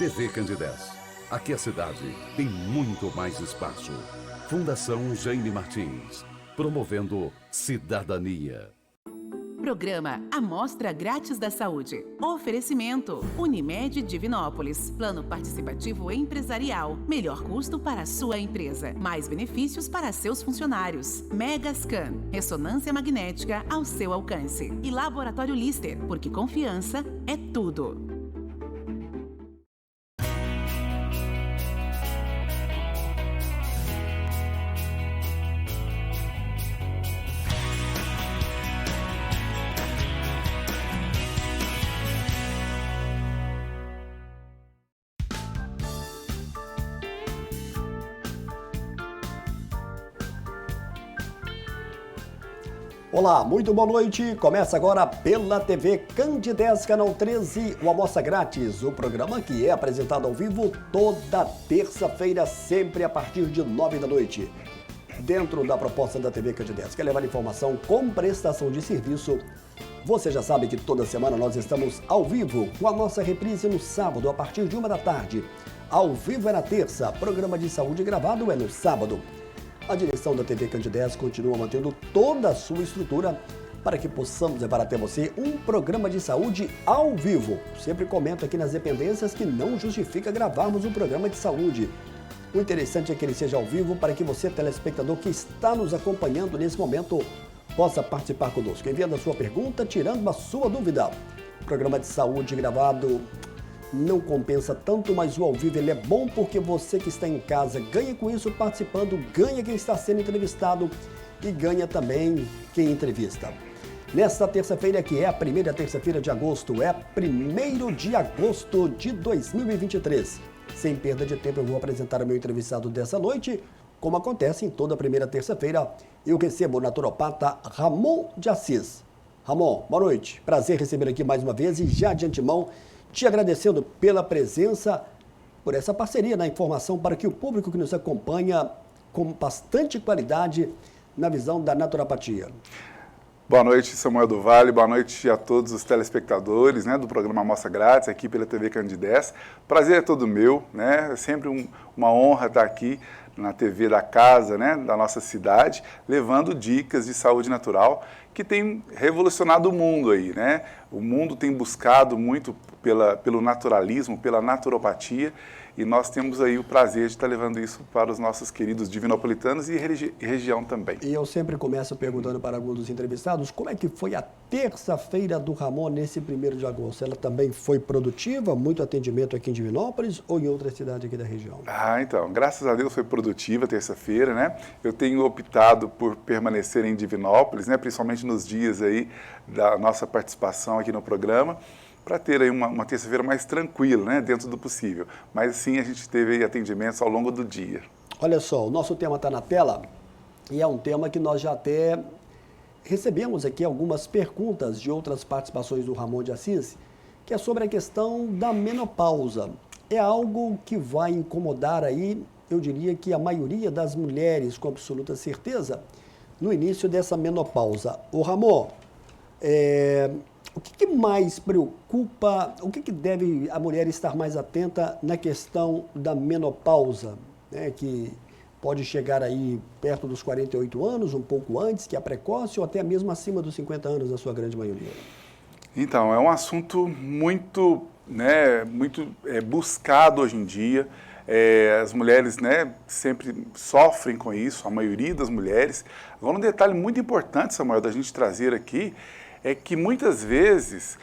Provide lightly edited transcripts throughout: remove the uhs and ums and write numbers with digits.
TV Candidez. Aqui a cidade tem muito mais espaço. Fundação Jaime Martins, promovendo cidadania. Programa Amostra Grátis da Saúde. Oferecimento Unimed Divinópolis. Plano participativo empresarial. Melhor custo para a sua empresa. Mais benefícios para seus funcionários. Megascan. Ressonância magnética ao seu alcance. E Laboratório Lister, porque confiança é tudo. Olá, muito boa noite. Começa agora pela TV Candidez, Canal 13, o Amostra Grátis, o programa que é apresentado ao vivo toda terça-feira, sempre a partir de 9 da noite. Dentro da proposta da TV Candidez, que é levar informação com prestação de serviço. Você já sabe que toda semana nós estamos ao vivo com a nossa reprise no sábado, a partir de 1 da tarde. Ao vivo é na terça, programa de saúde gravado é no sábado. A direção da TV Candidez continua mantendo toda a sua estrutura para que possamos levar até você um programa de saúde ao vivo. Sempre comento aqui nas dependências que não justifica gravarmos um programa de saúde. O interessante é que ele seja ao vivo para que você, telespectador que está nos acompanhando nesse momento, possa participar conosco, enviando a sua pergunta, tirando a sua dúvida. O programa de saúde gravado não compensa tanto, mas o ao vivo ele é bom porque você que está em casa ganha com isso participando, ganha quem está sendo entrevistado e ganha também quem entrevista. Nesta terça-feira, que é a primeira terça-feira de agosto, é 1º de agosto de 2023. Sem perda de tempo, eu vou apresentar o meu entrevistado dessa noite. Como acontece em toda primeira terça-feira, eu recebo o naturopata Ramon de Assis. Ramon, boa noite. Prazer receber aqui mais uma vez e já de antemão te agradecendo pela presença, por essa parceria na informação para que o público que nos acompanha com bastante qualidade na visão da naturopatia. Boa noite, Samuel do Vale, boa noite a todos os telespectadores, do programa Amostra Grátis, aqui pela TV Candidez. Prazer é todo meu, é sempre uma honra estar aqui na TV da casa, da nossa cidade, levando dicas de saúde natural que tem revolucionado o mundo aí, O mundo tem buscado muito pelo naturalismo, pela naturopatia, e nós temos aí o prazer de estar levando isso para os nossos queridos divinopolitanos e região também. E eu sempre começo perguntando para alguns dos entrevistados como é que foi a terça-feira do Ramon nesse 1º de agosto. Ela também foi produtiva, muito atendimento aqui em Divinópolis ou em outra cidade aqui da região? Então, graças a Deus foi produtiva a terça-feira, Eu tenho optado por permanecer em Divinópolis, principalmente nos dias aí da nossa participação aqui no programa, para ter aí uma terça-feira mais tranquila, dentro do possível. Mas sim, a gente teve aí atendimentos ao longo do dia. Olha só, o nosso tema está na tela e é um tema que nós já até recebemos aqui algumas perguntas de outras participações do Ramon de Assis, que é sobre a questão da menopausa. É algo que vai incomodar aí, eu diria que a maioria das mulheres, com absoluta certeza, no início dessa menopausa. Ô Ramon, o que mais preocupa, o que deve a mulher estar mais atenta na questão da menopausa, que pode chegar aí perto dos 48 anos, um pouco antes, que é precoce, ou até mesmo acima dos 50 anos, na sua grande maioria? Então, é um assunto muito, buscado hoje em dia. As mulheres, sempre sofrem com isso, a maioria das mulheres. Agora, um detalhe muito importante, Samuel, da gente trazer aqui, é que muitas vezes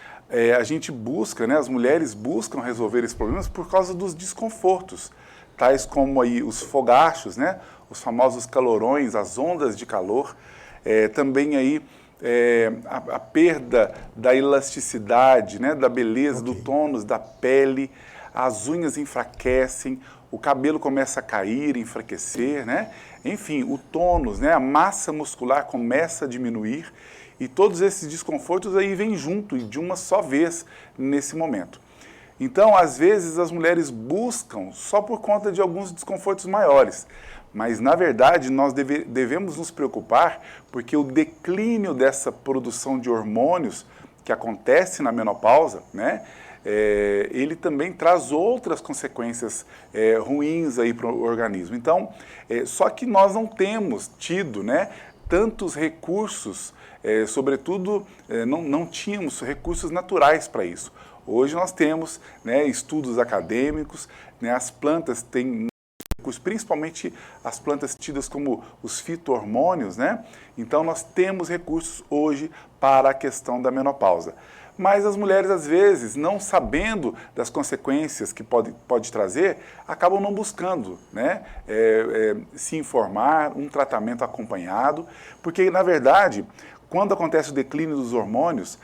a gente busca, as mulheres buscam resolver esses problemas por causa dos desconfortos, tais como aí os fogachos, os famosos calorões, as ondas de calor, também aí a perda da elasticidade, da beleza, do tônus da pele, as unhas enfraquecem, o cabelo começa a cair, enfraquecer, Enfim, o tônus, a massa muscular começa a diminuir. E todos esses desconfortos aí vêm junto e de uma só vez nesse momento. Então, às vezes, as mulheres buscam só por conta de alguns desconfortos maiores. Mas, na verdade, nós devemos nos preocupar porque o declínio dessa produção de hormônios que acontece na menopausa, ele também traz outras consequências ruins aí para o organismo. Então, só que nós não temos tido, né, tantos recursos, sobretudo não tínhamos recursos naturais para isso. Hoje nós temos, né, estudos acadêmicos, né, as plantas têm recursos, principalmente as plantas tidas como os fito-hormônios, né? Então nós temos recursos hoje para a questão da menopausa. Mas as mulheres, às vezes, não sabendo das consequências que pode trazer, acabam não buscando, né, se informar, um tratamento acompanhado, porque, na verdade, quando acontece o declínio dos hormônios,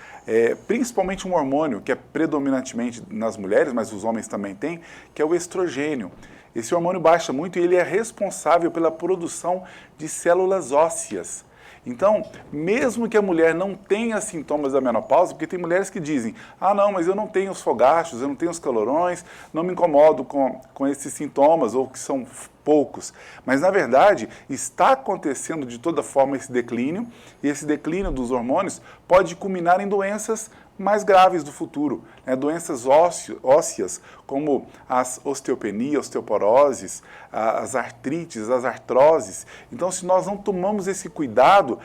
principalmente um hormônio que é predominantemente nas mulheres, mas os homens também têm, que é o estrogênio. Esse hormônio baixa muito e ele é responsável pela produção de células ósseas. Então, mesmo que a mulher não tenha sintomas da menopausa, porque tem mulheres que dizem, ah não, mas eu não tenho os fogachos, eu não tenho os calorões, não me incomodo com esses sintomas, ou que são poucos. Mas, na verdade, está acontecendo de toda forma esse declínio, e esse declínio dos hormônios pode culminar em doenças mais graves do futuro, né? Doenças ósseas, como as osteopenia, osteoporoses, as artrites, as artroses. Então, se nós não tomamos esse cuidado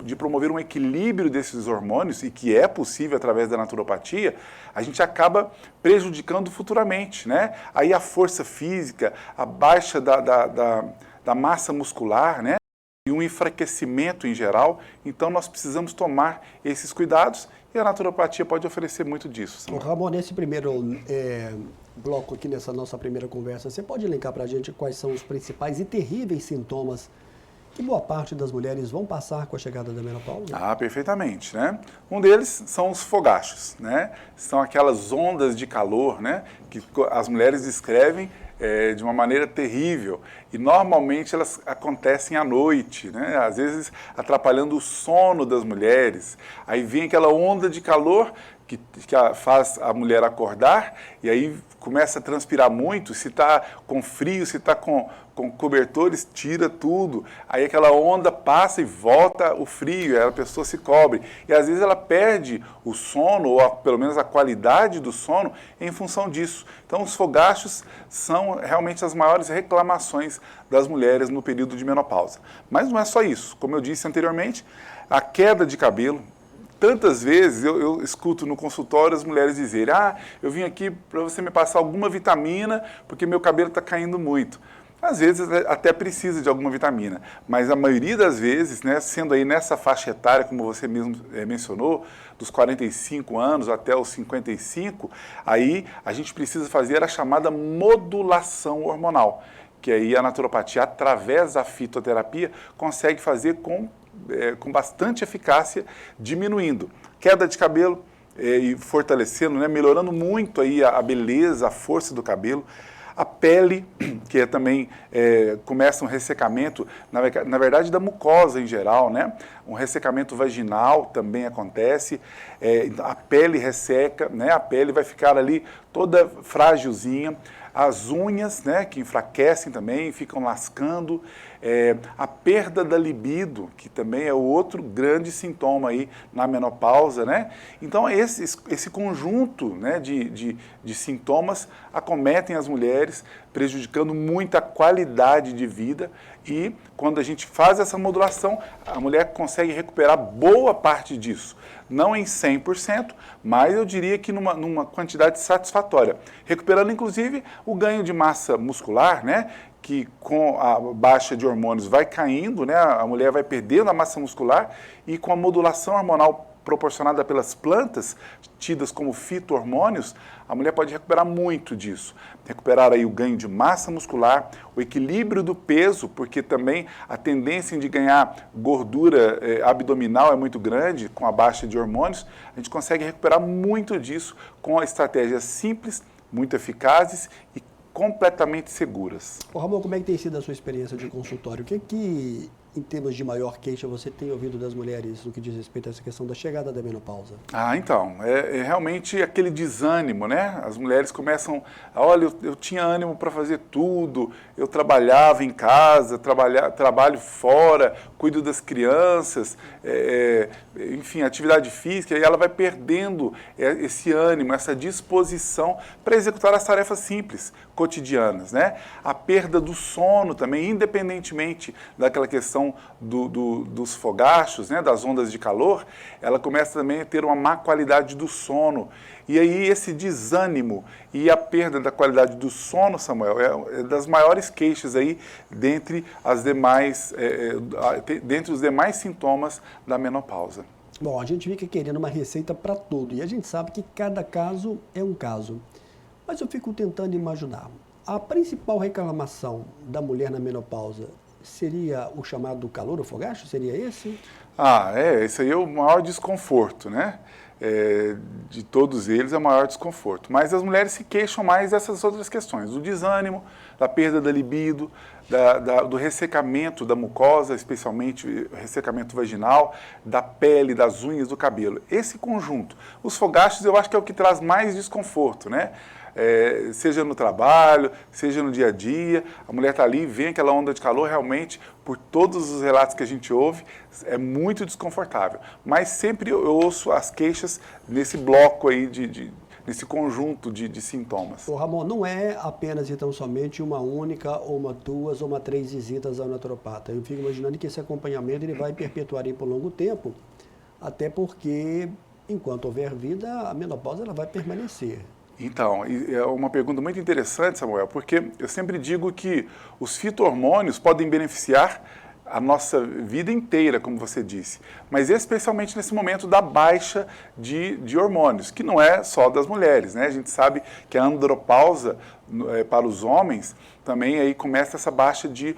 de promover um equilíbrio desses hormônios, e que é possível através da naturopatia, a gente acaba prejudicando futuramente, né? Aí a força física, a baixa da massa muscular, né? E um enfraquecimento em geral. Então, nós precisamos tomar esses cuidados e a naturopatia pode oferecer muito disso. Ramon, nesse primeiro bloco aqui, nessa nossa primeira conversa, você pode elencar para a gente quais são os principais e terríveis sintomas que boa parte das mulheres vão passar com a chegada da menopausa? Ah, perfeitamente, né? Um deles são os fogachos, né? São aquelas ondas de calor, né, que as mulheres descrevem de uma maneira terrível, e normalmente elas acontecem à noite, né? Às vezes atrapalhando o sono das mulheres. Aí vem aquela onda de calor que faz a mulher acordar, e aí começa a transpirar muito. Se está com frio, se está com cobertores, tira tudo. Aí aquela onda passa e volta o frio, aí a pessoa se cobre. E às vezes ela perde o sono, ou pelo menos a qualidade do sono, em função disso. Então os fogachos são realmente as maiores reclamações das mulheres no período de menopausa. Mas não é só isso. Como eu disse anteriormente, a queda de cabelo. Tantas vezes eu escuto no consultório as mulheres dizerem, eu vim aqui para você me passar alguma vitamina, porque meu cabelo está caindo muito. Às vezes até precisa de alguma vitamina, mas a maioria das vezes, né, sendo aí nessa faixa etária, como você mesmo mencionou, dos 45 anos até os 55, aí a gente precisa fazer a chamada modulação hormonal, que aí a naturopatia, através da fitoterapia, consegue fazer com bastante eficácia, diminuindo queda de cabelo e fortalecendo, né, melhorando muito aí a beleza, a força do cabelo. A pele, que também começa um ressecamento, na verdade, da mucosa em geral, né? Um ressecamento vaginal também acontece, a pele resseca, né? A pele vai ficar ali toda frágilzinha. As unhas, né, que enfraquecem também, ficam lascando, a perda da libido, que também é outro grande sintoma aí na menopausa, né? Então esse conjunto, né, de sintomas acometem as mulheres, prejudicando muito a qualidade de vida, e quando a gente faz essa modulação, a mulher consegue recuperar boa parte disso. Não em 100%, mas eu diria que numa quantidade satisfatória. Recuperando, inclusive, o ganho de massa muscular, né? Que com a baixa de hormônios vai caindo, né? A mulher vai perdendo a massa muscular, e com a modulação hormonal proporcionada pelas plantas, tidas como fito-hormônios, a mulher pode recuperar muito disso. Recuperar aí o ganho de massa muscular, o equilíbrio do peso, porque também a tendência de ganhar gordura abdominal é muito grande com a baixa de hormônios. A gente consegue recuperar muito disso com estratégias simples, muito eficazes e completamente seguras. Ramon, como é que tem sido a sua experiência de consultório? O que em termos de maior queixa, você tem ouvido das mulheres no que diz respeito a essa questão da chegada da menopausa? Então, é realmente aquele desânimo, né? As mulheres começam, olha, eu tinha ânimo para fazer tudo, eu trabalhava em casa, trabalho fora, cuido das crianças, enfim, atividade física, e ela vai perdendo esse ânimo, essa disposição para executar as tarefas simples, cotidianas, né? A perda do sono também, independentemente daquela questão dos fogachos, né, das ondas de calor, ela começa também a ter uma má qualidade do sono. E aí esse desânimo e a perda da qualidade do sono, Samuel, é das maiores queixas aí dentre os demais sintomas da menopausa. Bom, a gente fica querendo uma receita para tudo e a gente sabe que cada caso é um caso. Mas eu fico tentando imaginar. A principal reclamação da mulher na menopausa seria o chamado calor, o fogacho? Seria esse? Esse aí é o maior desconforto, né? De todos eles é o maior desconforto. Mas as mulheres se queixam mais dessas outras questões, do desânimo, da perda da libido, do ressecamento da mucosa, especialmente ressecamento vaginal, da pele, das unhas, do cabelo. Esse conjunto. Os fogachos eu acho que é o que traz mais desconforto, né? Seja no trabalho, seja no dia a dia, a mulher está ali, vem aquela onda de calor, realmente, por todos os relatos que a gente ouve, é muito desconfortável. Mas sempre eu ouço as queixas nesse bloco aí, nesse conjunto de sintomas. Ô Ramon, não é apenas então somente uma única, ou uma duas, ou uma 3 visitas ao naturopata. Eu fico imaginando que esse acompanhamento ele vai perpetuar aí por longo tempo, até porque, enquanto houver vida, a menopausa ela vai permanecer. Então, é uma pergunta muito interessante, Samuel, porque eu sempre digo que os fito-hormônios podem beneficiar a nossa vida inteira, como você disse, mas especialmente nesse momento da baixa de hormônios, que não é só das mulheres, né? A gente sabe que a andropausa para os homens também aí começa essa baixa de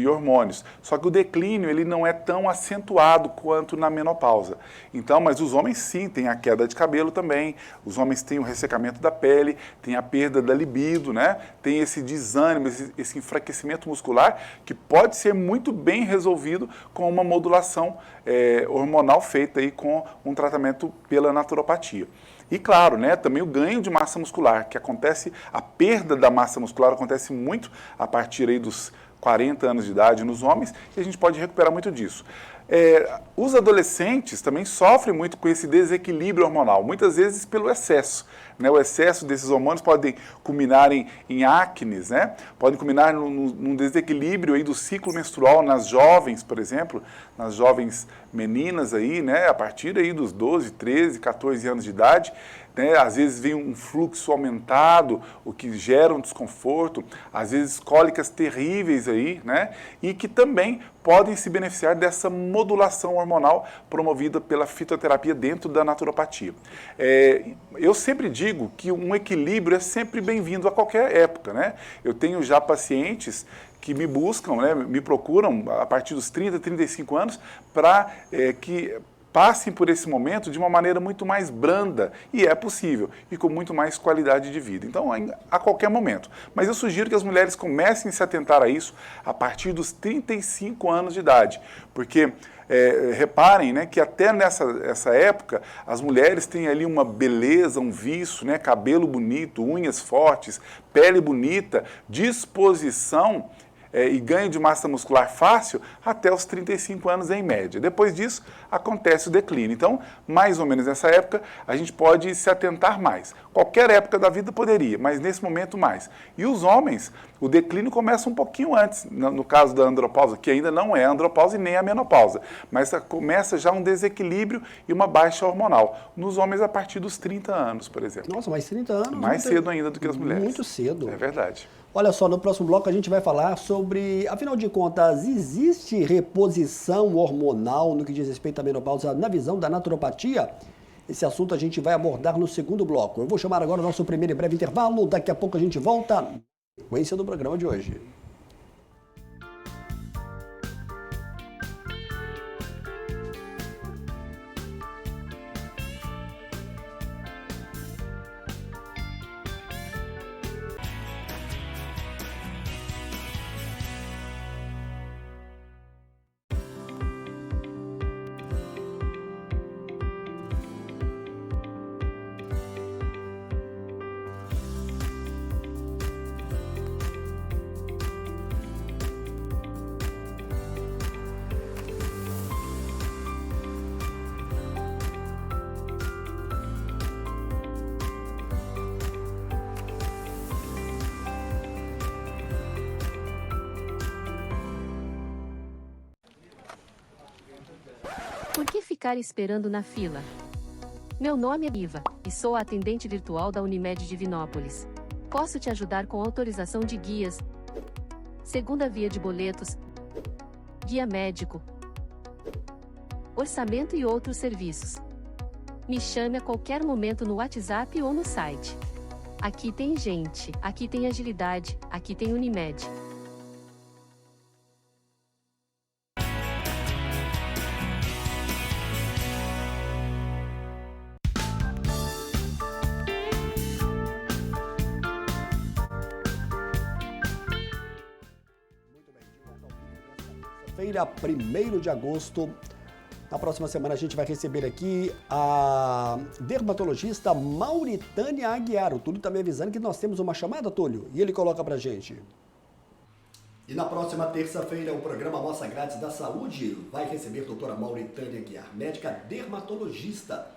hormônios. Só que o declínio ele não é tão acentuado quanto na menopausa. Então, mas os homens sim têm a queda de cabelo também, os homens têm o ressecamento da pele, tem a perda da libido, né? Tem esse desânimo, esse enfraquecimento muscular que pode ser muito bem resolvido com uma modulação hormonal feita aí com um tratamento pela naturopatia. E claro, né, também o ganho de massa muscular, que acontece, a perda da massa muscular acontece muito a partir aí dos 40 anos de idade nos homens, e a gente pode recuperar muito disso. Os adolescentes também sofrem muito com esse desequilíbrio hormonal, muitas vezes pelo excesso. Né? O excesso desses hormônios podem culminar em acnes, né? Podem culminar num desequilíbrio aí do ciclo menstrual nas jovens, por exemplo, nas jovens meninas aí, né? A partir aí dos 12, 13, 14 anos de idade. Né? Às vezes vem um fluxo aumentado, o que gera um desconforto, às vezes cólicas terríveis aí, né? E que também podem se beneficiar dessa modulação hormonal promovida pela fitoterapia dentro da naturopatia. Eu sempre digo que um equilíbrio é sempre bem-vindo a qualquer época, né? Eu tenho já pacientes que me buscam, né, me procuram a partir dos 30, 35 anos para que passem por esse momento de uma maneira muito mais branda, e é possível, e com muito mais qualidade de vida. Então, a qualquer momento. Mas eu sugiro que as mulheres comecem a se atentar a isso a partir dos 35 anos de idade, porque reparem, né, que até nessa época as mulheres têm ali uma beleza, um viço, né, cabelo bonito, unhas fortes, pele bonita, disposição e ganho de massa muscular fácil até os 35 anos em média. Depois disso, acontece o declínio. Então, mais ou menos nessa época, a gente pode se atentar mais. Qualquer época da vida poderia, mas nesse momento mais. E os homens, o declínio começa um pouquinho antes, no caso da andropausa, que ainda não é a andropausa e nem a menopausa, mas começa já um desequilíbrio e uma baixa hormonal. Nos homens, a partir dos 30 anos, por exemplo. Nossa, mais 30 anos. Mais cedo ainda do que as mulheres. Muito cedo. É verdade. Olha só, no próximo bloco a gente vai falar sobre, afinal de contas, existe reposição hormonal no que diz respeito à menopausa na visão da naturopatia? Esse assunto a gente vai abordar no segundo bloco. Eu vou chamar agora o nosso primeiro e breve intervalo, daqui a pouco a gente volta na sequência do programa de hoje. ficar esperando na fila. Meu nome é Iva, e sou a atendente virtual da Unimed Divinópolis. Posso te ajudar com autorização de guias, segunda via de boletos, guia médico, orçamento e outros serviços. Me chame a qualquer momento no WhatsApp ou no site. Aqui tem gente, aqui tem agilidade, aqui tem Unimed. Feira 1º de agosto. Na próxima semana a gente vai receber aqui a dermatologista Mauritânia Aguiar. O Túlio está me avisando que nós temos uma chamada, Túlio, e ele coloca pra gente. E na próxima terça-feira o programa Amostra Grátis da Saúde vai receber a doutora Mauritânia Aguiar, médica dermatologista.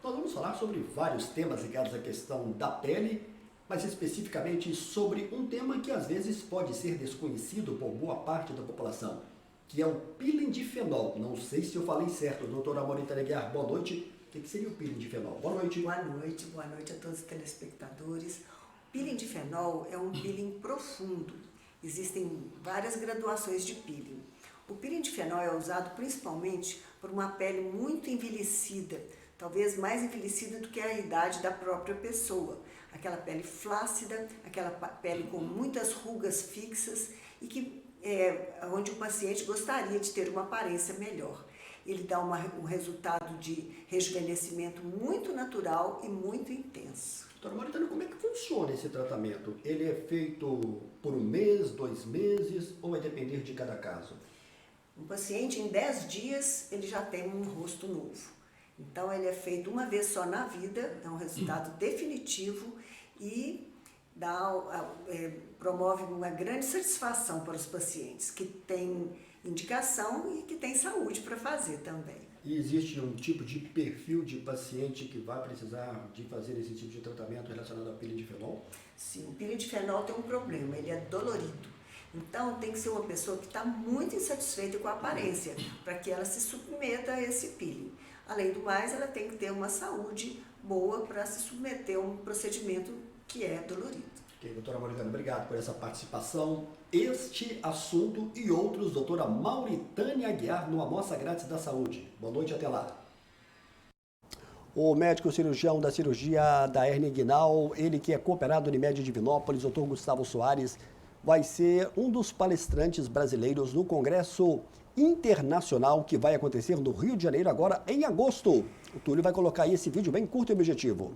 Nós vamos falar sobre vários temas ligados à questão da pele, mas especificamente sobre um tema que às vezes pode ser desconhecido por boa parte da população, que é o peeling de fenol. Não sei se eu falei certo, doutora Mauritânia Aguiar, boa noite. O que seria o peeling de fenol? Boa noite. Boa noite a todos os telespectadores. O peeling de fenol é um peeling profundo. Existem várias graduações de peeling. O peeling de fenol é usado principalmente por uma pele muito envelhecida, talvez mais envelhecida do que a idade da própria pessoa. Aquela pele flácida, aquela pele com muitas rugas fixas e que onde o paciente gostaria de ter uma aparência melhor. Ele dá um resultado de rejuvenescimento muito natural e muito intenso. Doutora Mauritânia, como é que funciona esse tratamento? Ele é feito por 1 mês, 2 meses ou vai depender de cada caso? Um paciente, em 10 dias, ele já tem um rosto novo. Então, ele é feito uma vez só na vida, é um resultado definitivo e promove uma grande satisfação para os pacientes que têm indicação e que têm saúde para fazer também. E existe um tipo de perfil de paciente que vai precisar de fazer esse tipo de tratamento relacionado ao peeling de fenol? Sim, o peeling de fenol tem um problema, ele é dolorido. Então tem que ser uma pessoa que está muito insatisfeita com a aparência para que ela se submeta a esse peeling. Além do mais, ela tem que ter uma saúde boa para se submeter a um procedimento que é dolorido. Ok, doutora Mauritânia, obrigado por essa participação. Este assunto e outros, doutora Mauritânia Aguiar, no Amostra Grátis da Saúde. Boa noite, até lá. O médico cirurgião da cirurgia da hérnia inguinal, ele que é cooperado Unimed Divinópolis, doutor Gustavo Soares, vai ser um dos palestrantes brasileiros no Congresso Internacional que vai acontecer no Rio de Janeiro agora em agosto. O Túlio vai colocar aí esse vídeo bem curto e objetivo.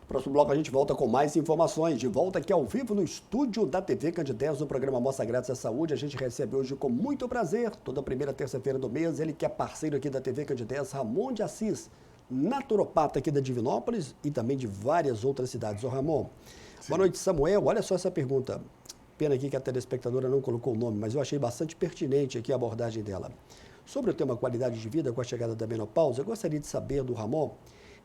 Próximo bloco a gente volta com mais informações. De volta aqui ao vivo no estúdio da TV Candidez, no programa Amostra Grátis à Saúde. A gente recebe hoje com muito prazer, toda primeira terça-feira do mês, ele que é parceiro aqui da TV Candidez, Ramon de Assis, naturopata aqui da Divinópolis e também de várias outras cidades. Ô Ramon, sim. Boa noite, Samuel. Olha só essa pergunta. Pena aqui que a telespectadora não colocou o nome, mas eu achei bastante pertinente aqui a abordagem dela. Sobre o tema qualidade de vida com a chegada da menopausa, eu gostaria de saber do Ramon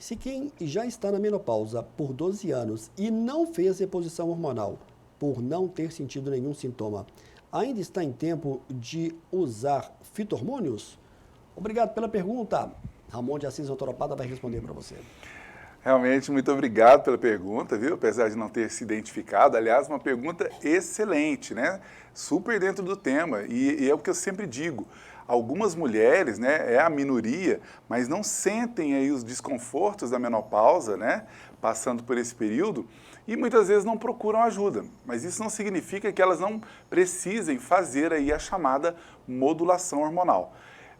se quem já está na menopausa por 12 anos e não fez reposição hormonal, por não ter sentido nenhum sintoma, ainda está em tempo de usar fito-hormônios? Obrigado pela pergunta. Ramon de Assis, naturopata, vai responder para você. Realmente, muito obrigado pela pergunta, viu? Apesar de não ter se identificado, aliás, uma pergunta excelente, né? Super dentro do tema. E é o que eu sempre digo. algumas mulheres, né, é a minoria, mas não sentem aí os desconfortos da menopausa, né, passando por esse período, e muitas vezes não procuram ajuda. Mas isso não significa que elas não precisem fazer aí a chamada modulação hormonal.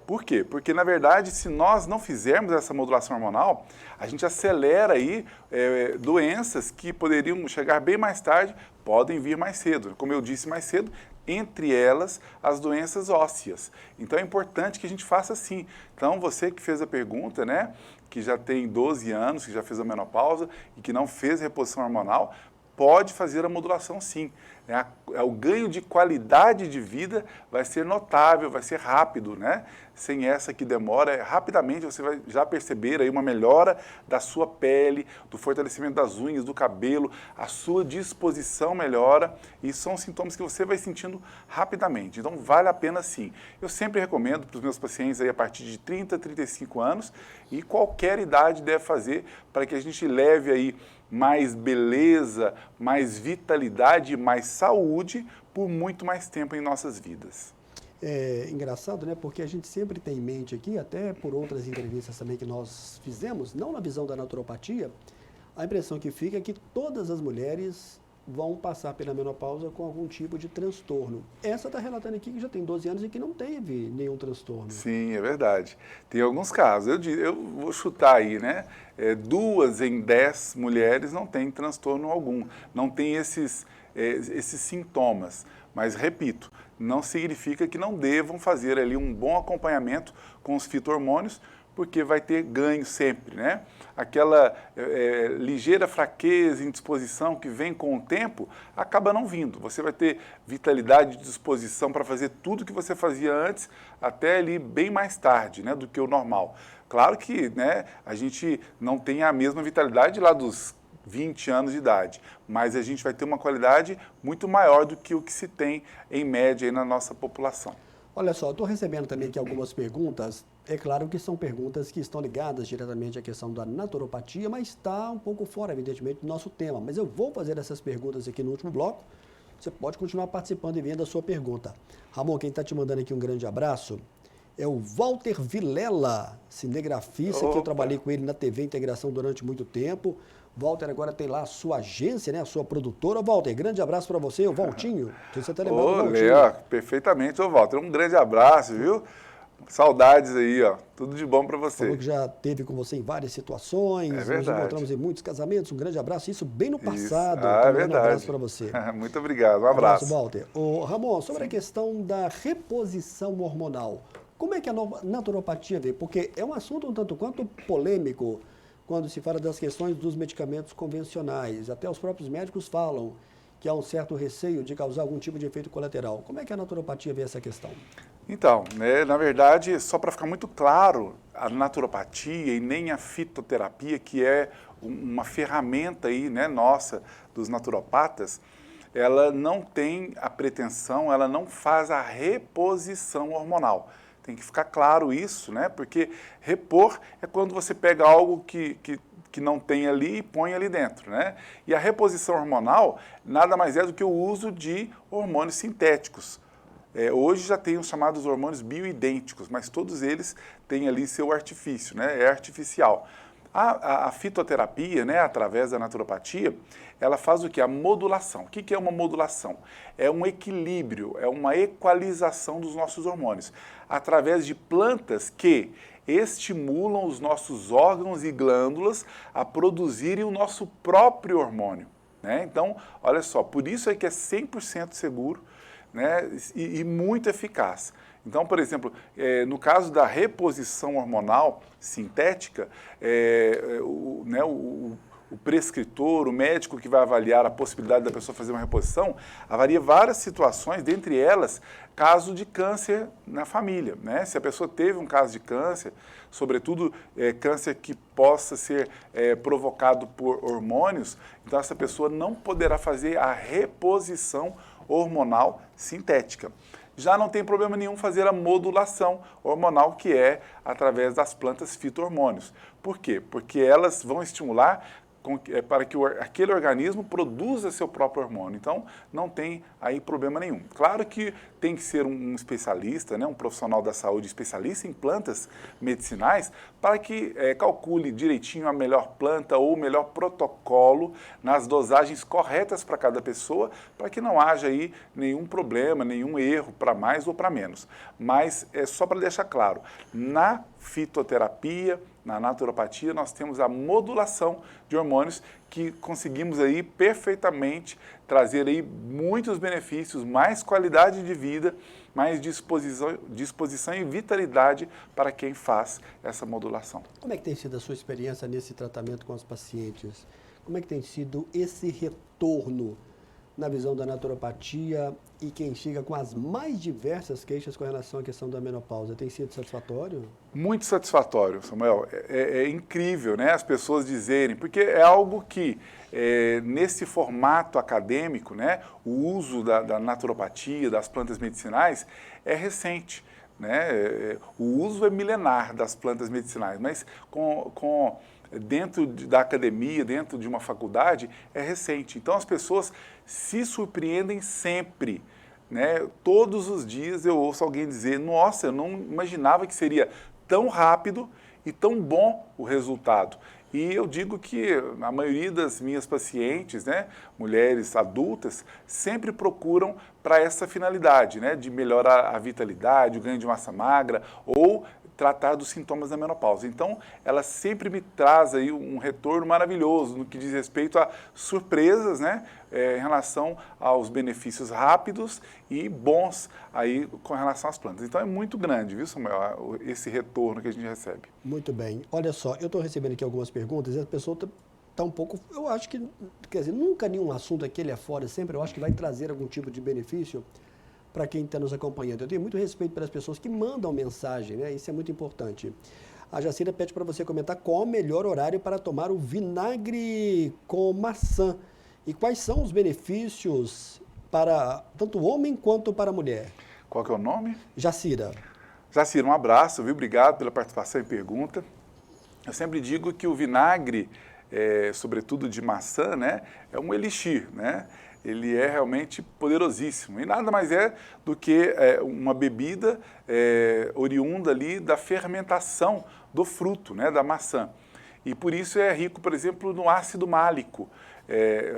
Por quê? Porque, na verdade, se nós não fizermos essa modulação hormonal, a gente acelera aí doenças que poderiam chegar bem mais tarde, podem vir mais cedo. Como eu disse mais cedo, entre elas as doenças ósseas. Então é importante que a gente faça assim. Então você que fez a pergunta, né, que já tem 12 anos, que já fez a menopausa e que não fez reposição hormonal, pode fazer a modulação sim. O ganho de qualidade de vida vai ser notável, vai ser rápido, né? Sem essa que demora, rapidamente você vai já perceber aí uma melhora da sua pele, do fortalecimento das unhas, do cabelo, a sua disposição melhora, e são sintomas que você vai sentindo rapidamente. Então vale a pena sim. Eu sempre recomendo para os meus pacientes aí a partir de 30, 35 anos, e qualquer idade deve fazer para que a gente leve aí mais beleza, mais vitalidade, mais saúde por muito mais tempo em nossas vidas. É engraçado, né? Porque a gente sempre tem em mente aqui, até por outras entrevistas também que nós fizemos, não na visão da naturopatia, a impressão que fica é que todas as mulheres vão passar pela menopausa com algum tipo de transtorno. Essa está relatando aqui que já tem 12 anos e que não teve nenhum transtorno. Sim, é verdade. Tem alguns casos. Eu vou chutar aí, né? 2 em 10 mulheres não têm transtorno algum, não tem esses sintomas. Mas, repito, não significa que não devam fazer ali um bom acompanhamento com os fito-hormônios, porque vai ter ganho sempre, né? Aquela ligeira fraqueza, indisposição que vem com o tempo, acaba não vindo. Você vai ter vitalidade e disposição para fazer tudo que você fazia antes, até ali bem mais tarde, né, do que o normal. Claro que, né, a gente não tem a mesma vitalidade lá dos 20 anos de idade, mas a gente vai ter uma qualidade muito maior do que o que se tem em média aí na nossa população. Olha só, eu estou recebendo também aqui algumas perguntas. É claro que são perguntas que estão ligadas diretamente à questão da naturopatia, mas está um pouco fora, evidentemente, do nosso tema. Mas eu vou fazer essas perguntas aqui no último bloco. Você pode continuar participando e vendo a sua pergunta. Ramon, quem está te mandando aqui um grande abraço é o Walter Vilela, cinegrafista, que eu trabalhei com ele na TV Integração durante muito tempo. Walter agora tem lá a sua agência, né, a sua produtora. Walter, grande abraço para você, o Valtinho. Você está lembrando do Valtinho? Léo, perfeitamente. Ô, Walter, um grande abraço, viu? Saudades aí, ó. Tudo de bom para você. Falou que já teve com você em várias situações. É verdade. Nos encontramos em muitos casamentos. Um grande abraço. Isso bem no passado. É verdade. Um abraço para você. Muito obrigado. Um abraço. Walter. Ô, Ramon, sobre a questão da reposição hormonal, como é que a naturopatia vê? Porque é um assunto um tanto quanto polêmico quando se fala das questões dos medicamentos convencionais. Até os próprios médicos falam que há um certo receio de causar algum tipo de efeito colateral. Como é que a naturopatia vê essa questão? Então, né, na verdade, só para ficar muito claro, a naturopatia e nem a fitoterapia, que é uma ferramenta aí, né, nossa, dos naturopatas, ela não tem a pretensão, ela não faz a reposição hormonal. Tem que ficar claro isso, né? Porque repor é quando você pega algo que não tem ali e põe ali dentro, né? E a reposição hormonal nada mais é do que o uso de hormônios sintéticos. Hoje já tem os chamados hormônios bioidênticos, mas todos eles têm ali seu artifício, né? É artificial. A fitoterapia, né, através da naturopatia, ela faz o quê? A modulação. O que é uma modulação? É um equilíbrio, é uma equalização dos nossos hormônios, através de plantas que estimulam os nossos órgãos e glândulas a produzirem o nosso próprio hormônio, né? Então, olha só, por isso é que é 100% seguro, né, e muito eficaz. Então, por exemplo, no caso da reposição hormonal sintética, o prescritor, o médico que vai avaliar a possibilidade da pessoa fazer uma reposição, avalia várias situações, dentre elas, caso de câncer na família, né? Se a pessoa teve um caso de câncer, sobretudo câncer que possa ser provocado por hormônios, então essa pessoa não poderá fazer a reposição hormonal sintética. Já não tem problema nenhum fazer a modulação hormonal, que é através das plantas fito-hormônios. Por quê? Porque elas vão estimular para que aquele organismo produza seu próprio hormônio. Então, não tem aí problema nenhum. Claro que tem que ser um especialista, né, um profissional da saúde especialista em plantas medicinais, para que calcule direitinho a melhor planta ou o melhor protocolo nas dosagens corretas para cada pessoa, para que não haja aí nenhum problema, nenhum erro para mais ou para menos. Mas é só para deixar claro, na fitoterapia, na naturopatia, nós temos a modulação de hormônios que conseguimos aí perfeitamente trazer aí muitos benefícios, mais qualidade de vida, mais disposição e vitalidade para quem faz essa modulação. Como é que tem sido a sua experiência nesse tratamento com os pacientes? Como é que tem sido esse retorno na visão da naturopatia e quem chega com as mais diversas queixas com relação à questão da menopausa? Tem sido satisfatório? Muito satisfatório, Samuel. É incrível, né, as pessoas dizerem, porque é algo que, nesse formato acadêmico, né, o uso da naturopatia, das plantas medicinais, é recente. Né? O uso é milenar das plantas medicinais, mas dentro da academia, dentro de uma faculdade, é recente. Então, as pessoas se surpreendem sempre. Né? Todos os dias eu ouço alguém dizer, nossa, eu não imaginava que seria tão rápido e tão bom o resultado. E eu digo que a maioria das minhas pacientes, né, mulheres adultas, sempre procuram para essa finalidade, né, de melhorar a vitalidade, o ganho de massa magra ou tratar dos sintomas da menopausa. Então, ela sempre me traz aí um retorno maravilhoso no que diz respeito a surpresas, né, em relação aos benefícios rápidos e bons aí com relação às plantas. Então, é muito grande, viu, Samuel, esse retorno que a gente recebe. Muito bem. Olha só, eu estou recebendo aqui algumas perguntas e a pessoa está um pouco... Eu acho que, quer dizer, nunca nenhum assunto aqui ele é fora, sempre eu acho que vai trazer algum tipo de benefício para quem está nos acompanhando. Eu tenho muito respeito pelas pessoas que mandam mensagem, né? Isso é muito importante. A Jacira pede para você comentar qual o melhor horário para tomar o vinagre com maçã e quais são os benefícios para tanto o homem quanto para a mulher. Qual que é o nome? Jacira. Jacira, um abraço, viu? Obrigado pela participação e pergunta. Eu sempre digo que o vinagre, sobretudo de maçã, né, é um elixir, né? Ele é realmente poderosíssimo. E nada mais é do que uma bebida oriunda ali da fermentação do fruto, né, da maçã. E por isso é rico, por exemplo, no ácido málico,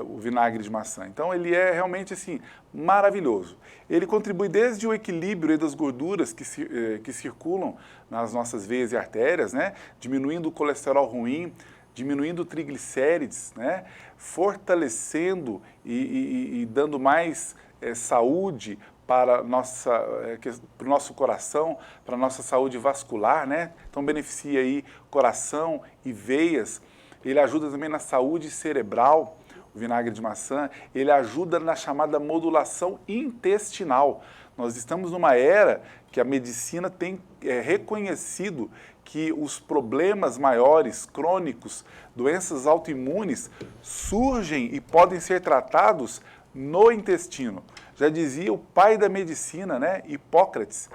o vinagre de maçã. Então ele é realmente assim, maravilhoso. Ele contribui desde o equilíbrio das gorduras que circulam nas nossas veias e artérias, né, diminuindo o colesterol ruim, diminuindo triglicérides, né, fortalecendo e dando mais saúde para o nosso coração, para a nossa saúde vascular, né? Então beneficia aí coração e veias. Ele ajuda também na saúde cerebral, o vinagre de maçã. Ele ajuda na chamada modulação intestinal. Nós estamos numa era que a medicina tem reconhecido que os problemas maiores, crônicos, doenças autoimunes, surgem e podem ser tratados no intestino. Já dizia o pai da medicina, né, Hipócrates,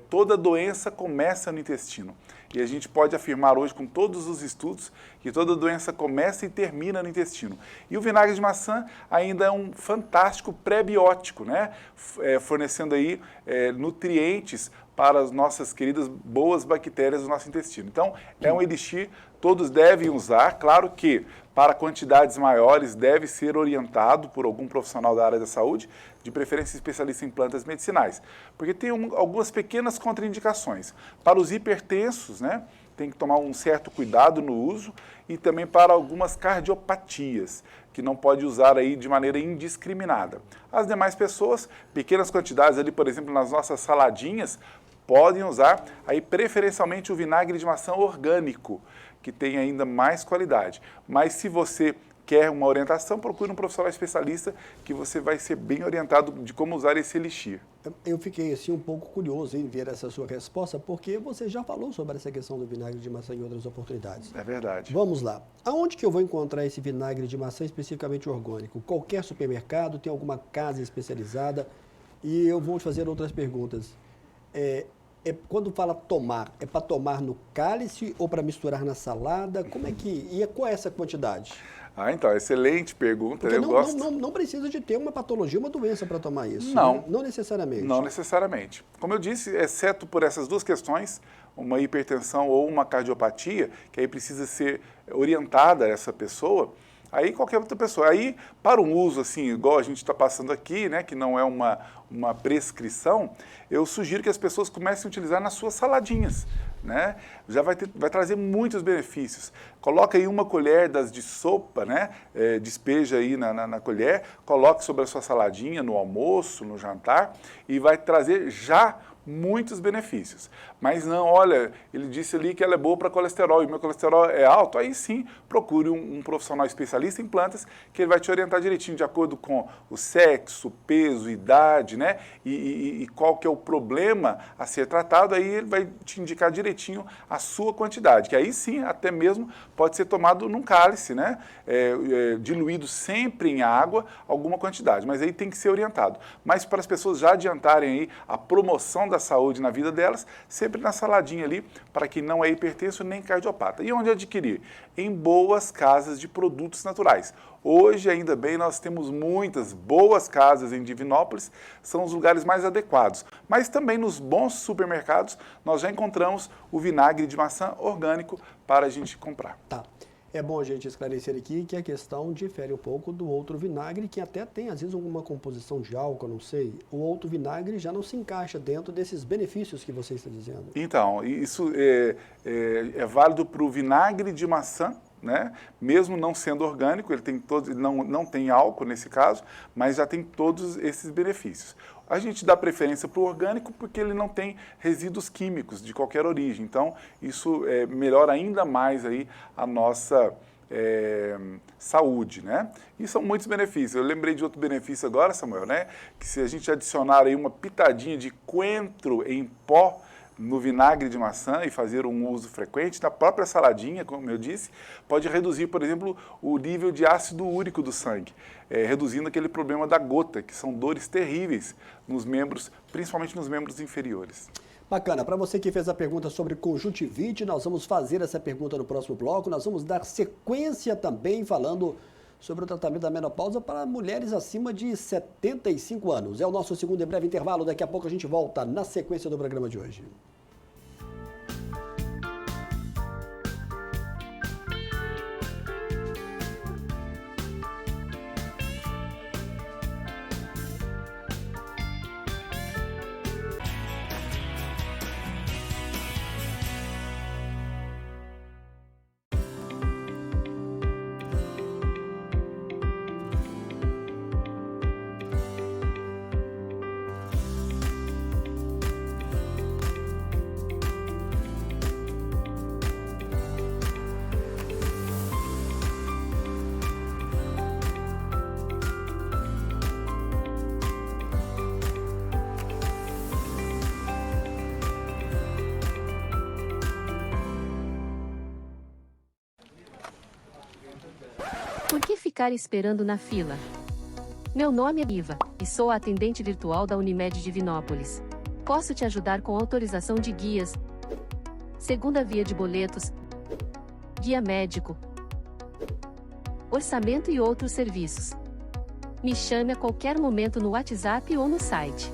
toda doença começa no intestino. E a gente pode afirmar hoje, com todos os estudos, que toda doença começa e termina no intestino. E o vinagre de maçã ainda é um fantástico pré-biótico, né, fornecendo aí nutrientes para as nossas queridas boas bactérias do nosso intestino. Então, é um elixir, todos devem usar. Claro que, para quantidades maiores, deve ser orientado por algum profissional da área da saúde, de preferência especialista em plantas medicinais, porque tem algumas pequenas contraindicações. Para os hipertensos, né, tem que tomar um certo cuidado no uso, e também para algumas cardiopatias, que não pode usar aí de maneira indiscriminada. As demais pessoas, pequenas quantidades ali, por exemplo, nas nossas saladinhas, podem usar aí preferencialmente o vinagre de maçã orgânico, que tem ainda mais qualidade. Mas se você quer uma orientação, procure um profissional especialista que você vai ser bem orientado de como usar esse elixir. Eu fiquei assim um pouco curioso em ver essa sua resposta, porque você já falou sobre essa questão do vinagre de maçã em outras oportunidades. É verdade. Vamos lá. Aonde que eu vou encontrar esse vinagre de maçã especificamente orgânico? Qualquer supermercado? Tem alguma casa especializada? E eu vou te fazer outras perguntas. Quando fala tomar, é para tomar no cálice ou para misturar na salada? Como é que... E qual é essa quantidade? Então, excelente pergunta. Porque eu gosto. Não precisa de ter uma patologia, uma doença para tomar isso. Não. Né? Não necessariamente. Não necessariamente. Como eu disse, exceto por essas duas questões, uma hipertensão ou uma cardiopatia, que aí precisa ser orientada essa pessoa, aí qualquer outra pessoa. Aí, para um uso assim, igual a gente está passando aqui, né, que não é uma prescrição, eu sugiro que as pessoas comecem a utilizar nas suas saladinhas. Né? Já vai trazer muitos benefícios. Coloca aí uma colher das de sopa, né? Despeja aí na colher, coloque sobre a sua saladinha, no almoço, no jantar, e vai trazer já muitos benefícios. Mas não, olha, ele disse ali que ela é boa para colesterol e meu colesterol é alto, aí sim, procure um profissional especialista em plantas que ele vai te orientar direitinho de acordo com o sexo, peso, idade, né? E qual que é o problema a ser tratado, aí ele vai te indicar direitinho a sua quantidade, que aí sim, até mesmo pode ser tomado num cálice, né? Diluído sempre em água, alguma quantidade, mas aí tem que ser orientado. Mas para as pessoas já adiantarem aí a promoção da saúde na vida delas, sempre na saladinha ali, para quem não é hipertenso nem cardiopata. E onde adquirir? Em boas casas de produtos naturais. Hoje, ainda bem, nós temos muitas boas casas em Divinópolis, são os lugares mais adequados. Mas também nos bons supermercados, nós já encontramos o vinagre de maçã orgânico para a gente comprar. Tá. É bom a gente esclarecer aqui que a questão difere um pouco do outro vinagre, que até tem, às vezes, alguma composição de álcool, não sei. O outro vinagre já não se encaixa dentro desses benefícios que você está dizendo. Então, isso é válido para o vinagre de maçã, né? Mesmo não sendo orgânico, ele tem todos, não tem álcool nesse caso, mas já tem todos esses benefícios. A gente dá preferência para o orgânico porque ele não tem resíduos químicos de qualquer origem. Então, isso melhora ainda mais aí a nossa saúde, né? E são muitos benefícios. Eu lembrei de outro benefício agora, Samuel, né? Que se a gente adicionar aí uma pitadinha de coentro em pó no vinagre de maçã e fazer um uso frequente, na própria saladinha, como eu disse, pode reduzir, por exemplo, o nível de ácido úrico do sangue, reduzindo aquele problema da gota, que são dores terríveis nos membros, principalmente nos membros inferiores. Bacana. Para você que fez a pergunta sobre conjuntivite, nós vamos fazer essa pergunta no próximo bloco. Nós vamos dar sequência também falando sobre o tratamento da menopausa para mulheres acima de 75 anos. É o nosso segundo e breve intervalo. Daqui a pouco a gente volta na sequência do programa de hoje. Por que ficar esperando na fila? Meu nome é Iva, e sou a atendente virtual da Unimed Divinópolis. Posso te ajudar com autorização de guias, segunda via de boletos, guia médico, orçamento e outros serviços. Me chame a qualquer momento no WhatsApp ou no site.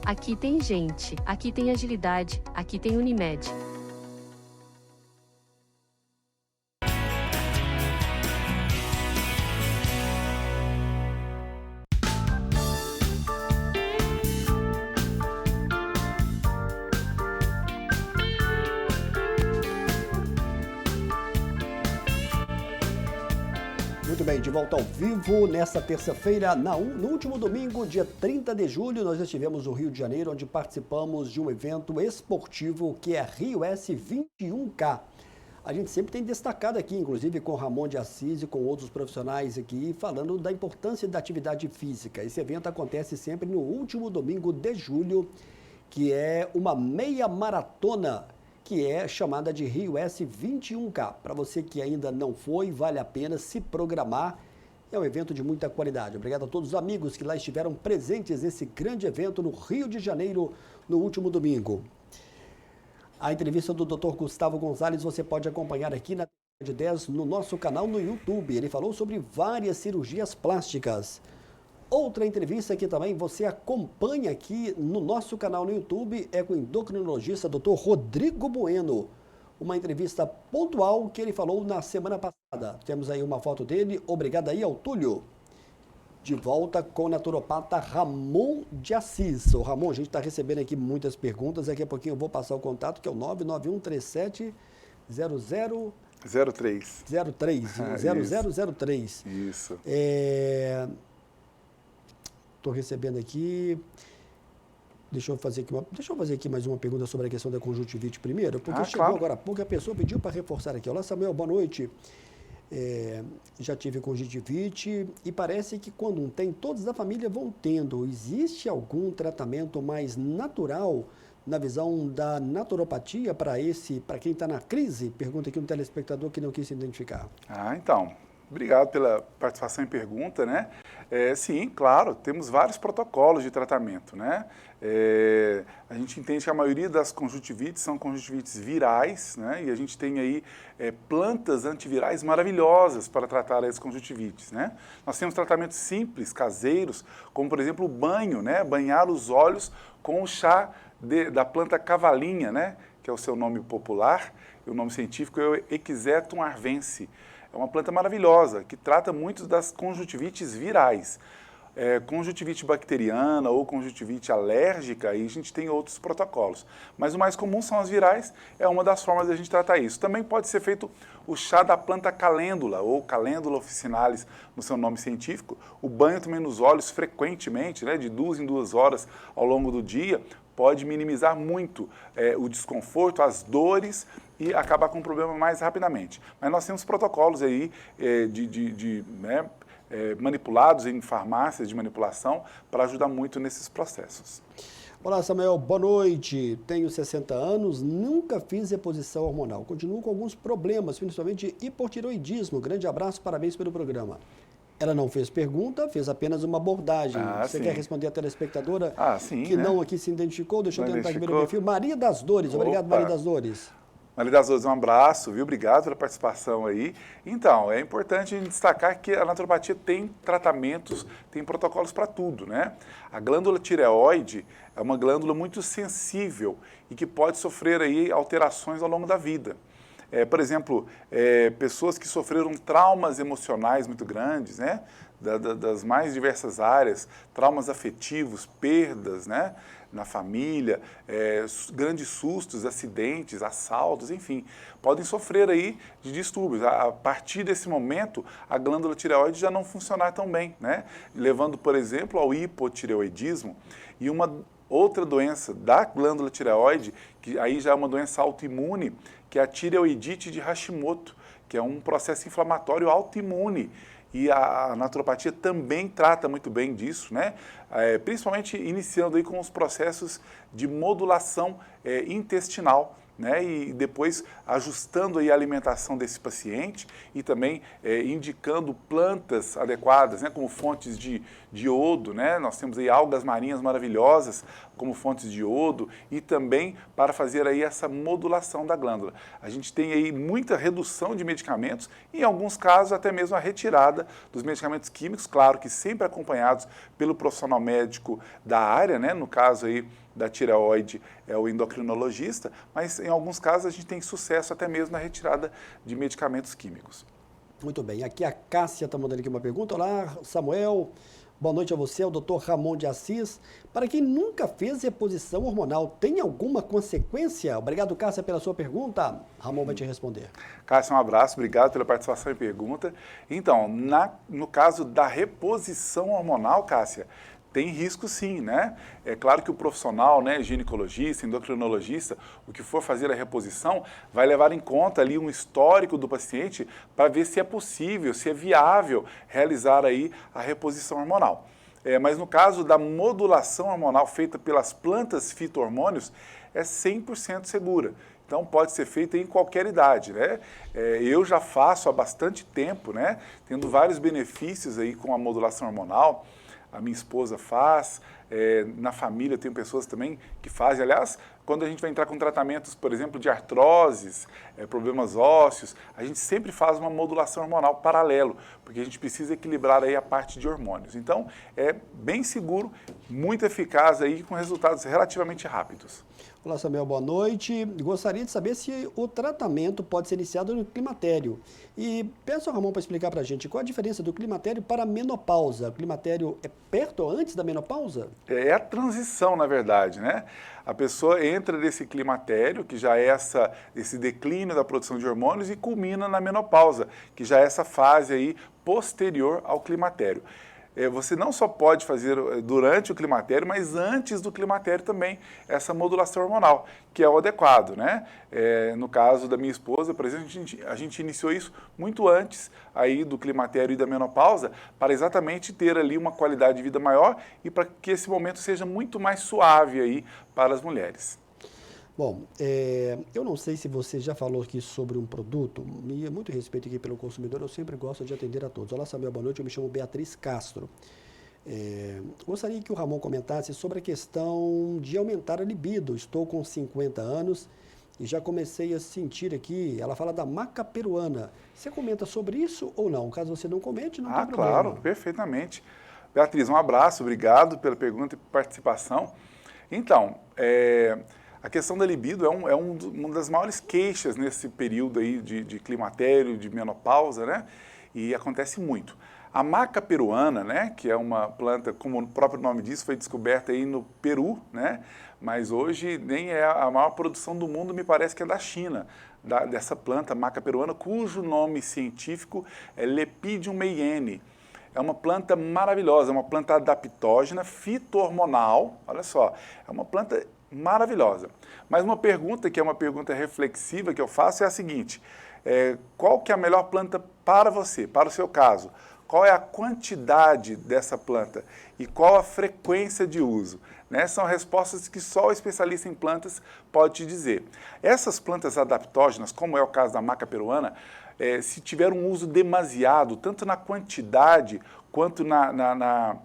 Aqui tem gente, aqui tem agilidade, aqui tem Unimed. Muito bem, de volta ao vivo nesta terça-feira. No último domingo, dia 30 de julho, nós estivemos no Rio de Janeiro, onde participamos de um evento esportivo que é Rio S21K. A gente sempre tem destacado aqui, inclusive com Ramon de Assis e com outros profissionais aqui, falando da importância da atividade física. Esse evento acontece sempre no último domingo de julho, que é uma meia maratona, que é chamada de Rio S21K. Para você que ainda não foi, vale a pena se programar. É um evento de muita qualidade. Obrigado a todos os amigos que lá estiveram presentes nesse grande evento no Rio de Janeiro no último domingo. A entrevista do Dr. Gustavo Gonzalez você pode acompanhar aqui na de 10 no nosso canal no YouTube. Ele falou sobre várias cirurgias plásticas. Outra entrevista que também você acompanha aqui no nosso canal no YouTube é com o endocrinologista Dr. Rodrigo Bueno. Uma entrevista pontual que ele falou na semana passada. Temos aí uma foto dele. Obrigado aí ao Túlio. De volta com o naturopata Ramon de Assis. Ô, Ramon, a gente está recebendo aqui muitas perguntas. Daqui a pouquinho eu vou passar o contato, que é o 99137 0003. 0003. Isso. Estou recebendo aqui. Deixa eu fazer aqui mais uma pergunta sobre a questão da conjuntivite primeiro, porque chegou agora há pouco, a pessoa pediu para reforçar aqui. Olá, Samuel, boa noite. Já tive conjuntivite e parece que quando um tem, todos da família vão tendo. Existe algum tratamento mais natural na visão da naturopatia para quem está na crise? Pergunta aqui um telespectador que não quis se identificar. Então, obrigado pela participação e pergunta, né? Sim, claro, temos vários protocolos de tratamento, né? A gente entende que a maioria das conjuntivites são conjuntivites virais, né? E a gente tem aí plantas antivirais maravilhosas para tratar as conjuntivites, né? Nós temos tratamentos simples, caseiros, como por exemplo o banho, né? Banhar os olhos com o chá da planta cavalinha, né? Que é o seu nome popular, e o nome científico é o Equisetum arvense. É uma planta maravilhosa, que trata muito das conjuntivites virais. Conjuntivite bacteriana ou conjuntivite alérgica, aí a gente tem outros protocolos. Mas o mais comum são as virais, é uma das formas de a gente tratar isso. Também pode ser feito o chá da planta calêndula, ou calêndula officinalis, no seu nome científico. O banho também nos olhos frequentemente, né, de 2 em 2 horas ao longo do dia, pode minimizar muito o desconforto, as dores e acabar com o problema mais rapidamente. Mas nós temos protocolos aí manipulados em farmácias de manipulação para ajudar muito nesses processos. Olá, Samuel, boa noite. Tenho 60 anos, nunca fiz reposição hormonal. Continuo com alguns problemas, principalmente hipotiroidismo. Grande abraço, parabéns pelo programa. Ela não fez pergunta, fez apenas uma abordagem. Você quer responder a telespectadora que não aqui se identificou? Deixa eu tentar aqui ver o perfil. Maria das Dores. Obrigado, Maria das Dores. Maria das Dores, um abraço, viu? Obrigado pela participação aí. Então, é importante a gente destacar que a naturopatia tem tratamentos, tem protocolos para tudo, né? A glândula tireoide é uma glândula muito sensível e que pode sofrer aí alterações ao longo da vida. Por exemplo, pessoas que sofreram traumas emocionais muito grandes, né? Das mais diversas áreas, traumas afetivos, perdas, né? Na família, grandes sustos, acidentes, assaltos, enfim, podem sofrer aí de distúrbios. A partir desse momento, a glândula tireoide já não funcionar tão bem, né? Levando, por exemplo, ao hipotireoidismo e uma outra doença da glândula tireoide, que aí já é uma doença autoimune, que é a tireoidite de Hashimoto, que é um processo inflamatório autoimune. E a naturopatia também trata muito bem disso, né? Principalmente iniciando aí com os processos de modulação intestinal, né? E depois ajustando aí a alimentação desse paciente e também indicando plantas adequadas, né? Como fontes de iodo, né? Nós temos aí algas marinhas maravilhosas como fontes de iodo e também para fazer aí essa modulação da glândula. A gente tem aí muita redução de medicamentos e em alguns casos até mesmo a retirada dos medicamentos químicos, claro que sempre acompanhados pelo profissional médico da área, né? No caso aí da tireoide é o endocrinologista, mas em alguns casos a gente tem sucesso até mesmo na retirada de medicamentos químicos. Muito bem, aqui a Cássia está mandando aqui uma pergunta. Olá, Samuel, boa noite a você, o Dr. Ramon de Assis. Para quem nunca fez reposição hormonal, tem alguma consequência? Obrigado, Cássia, pela sua pergunta. Ramon vai te responder. Cássia, um abraço, obrigado pela participação e pergunta. Então, no caso da reposição hormonal, Cássia, tem risco sim, né? É claro que o profissional, né, ginecologista, endocrinologista, o que for fazer a reposição, vai levar em conta ali um histórico do paciente para ver se é possível, se é viável realizar aí a reposição hormonal. Mas no caso da modulação hormonal feita pelas plantas fito-hormônios, é 100% segura. Então pode ser feita em qualquer idade, né? Eu já faço há bastante tempo, né? Tendo vários benefícios aí com a modulação hormonal. A minha esposa faz, na família tem pessoas também que fazem. Aliás, quando a gente vai entrar com tratamentos, por exemplo, de artroses, problemas ósseos, a gente sempre faz uma modulação hormonal paralelo, porque a gente precisa equilibrar aí a parte de hormônios. Então, é bem seguro, muito eficaz aí, com resultados relativamente rápidos. Olá, Samuel, boa noite. Gostaria de saber se o tratamento pode ser iniciado no climatério. E peço ao Ramon para explicar para a gente qual a diferença do climatério para a menopausa. O climatério é perto ou antes da menopausa? É a transição, na verdade, né? A pessoa entra nesse climatério, que já é esse declínio da produção de hormônios, e culmina na menopausa, que já é essa fase aí posterior ao climatério. Você não só pode fazer durante o climatério, mas antes do climatério também, essa modulação hormonal, que é o adequado, né? No caso da minha esposa, por exemplo, a gente iniciou isso muito antes aí do climatério e da menopausa, para exatamente ter ali uma qualidade de vida maior e para que esse momento seja muito mais suave aí para as mulheres. Bom, eu não sei se você já falou aqui sobre um produto, e muito respeito aqui pelo consumidor, eu sempre gosto de atender a todos. Olá, Samuel, boa noite, eu me chamo Beatriz Castro. Gostaria que o Ramon comentasse sobre a questão de aumentar a libido. Estou com 50 anos e já comecei a sentir aqui, ela fala da maca peruana. Você comenta sobre isso ou não? Caso você não comente, não tem problema. Claro, perfeitamente. Beatriz, um abraço, obrigado pela pergunta e participação. Então, a questão da libido é uma das maiores queixas nesse período aí de climatério, de menopausa, né? E acontece muito. A maca peruana, né, que é uma planta, como o próprio nome diz, foi descoberta aí no Peru, né? Mas hoje nem é a maior produção do mundo, me parece que é da China, dessa planta, maca peruana, cujo nome científico é Lepidium meiene. É uma planta maravilhosa, é uma planta adaptógena, fito-hormonal, olha só, é uma planta maravilhosa. Mas uma pergunta, que é uma pergunta reflexiva que eu faço, é a seguinte: qual que é a melhor planta para você, para o seu caso? Qual é a quantidade dessa planta e qual a frequência de uso? Né? São respostas que só o especialista em plantas pode te dizer. Essas plantas adaptógenas, como é o caso da maca peruana, se tiver um uso demasiado, tanto na quantidade quanto na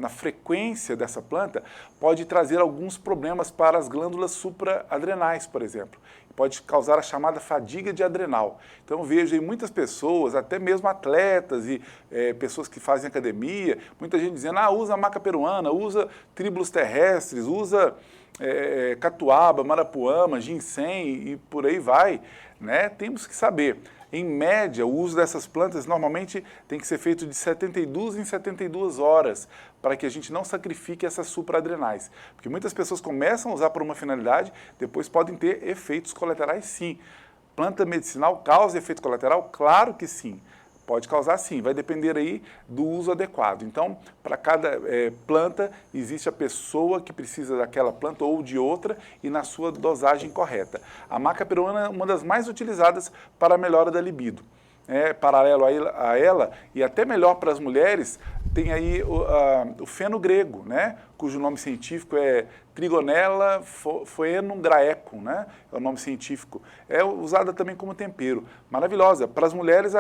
frequência dessa planta, pode trazer alguns problemas para as glândulas supraadrenais, por exemplo. Pode causar a chamada fadiga de adrenal. Então eu vejo aí muitas pessoas, até mesmo atletas e pessoas que fazem academia, muita gente dizendo, usa maca peruana, usa tríbulos terrestres, usa catuaba, marapuama, ginseng e por aí vai, né? Temos que saber. Em média, o uso dessas plantas normalmente tem que ser feito de 72 em 72 horas, para que a gente não sacrifique essas supraadrenais. Porque muitas pessoas começam a usar por uma finalidade, depois podem ter efeitos colaterais sim. Planta medicinal causa efeito colateral? Claro que sim. Pode causar sim, vai depender aí do uso adequado. Então, para cada planta, existe a pessoa que precisa daquela planta ou de outra e na sua dosagem correta. A maca peruana é uma das mais utilizadas para a melhora da libido. Paralelo a ela, e até melhor para as mulheres, tem aí o feno grego, né? Cujo nome científico é Trigonella phoenum graecum, né? É o nome científico. É usada também como tempero. Maravilhosa. Para as mulheres,